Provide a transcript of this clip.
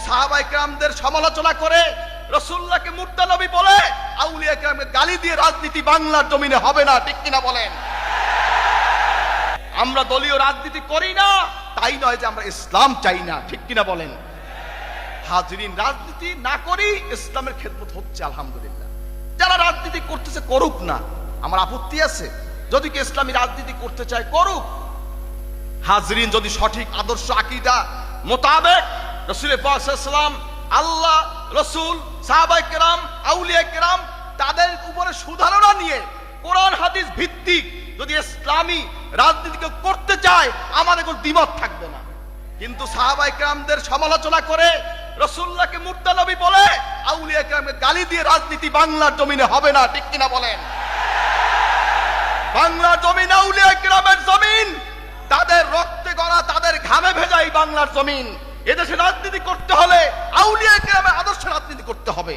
সাহাবায়ে কেরামদের সমালোচনা করে, রাসূলুল্লাহকে মুর্দা নবী বলে, আউলিয়া কেরামকে গালি দিয়ে রাজনীতি বাংলার জমিনে হবে না, ঠিক কিনা বলেন? আমরা দলীয় রাজনীতি করি না, তাই নয় যে আমরা ইসলাম চাই না, ঠিক কিনা বলেন? হাজরিন, রাজনীতি না করি, ইসলামের খেদমত হচ্ছে আলহামদুলিল্লাহ। যারা রাজনীতি করতেছে করুক না, আমার আপত্তি আছে। যদি কি ইসলামী রাজনীতি করতে চায় করুক। হাজরিন, যদি সঠিক আদর্শ আকীদা মোতাবেক রাসূল পাক সাল্লাল্লাহু আলাইহি ওয়াসাল্লাম, আল্লাহ, রাসূল, সাহাবায়ে কেরাম, আউলিয়া কেরাম তাদের উপরে সুধারণা নিয়ে কোরআন হাদিস ভিত্তিক যদি ইসলামী রাজনীতি কেউ করতে চায়, আমাদের কোনো দ্বিমত থাকবে না। কিন্তু সাহাবায়ে কেরামদের সমালোচনা করে, রাসূলুল্লাহকে মুর্দা নবী বলে, আউলিয়া কেরামকে গালি দিয়ে রাজনীতি বাংলার জমিনে হবে না, ঠিক কিনা বলেন? বাংলার জমিন আউলিয়া কেরামের জমিন, তাদের রক্তে গড়া, তাদের ঘামে ভেজা এই বাংলার জমিন। এদেশে রাজনীতি করতে হলে আউলিয়া কেরামের আদর্শ রাজনীতি করতে হবে।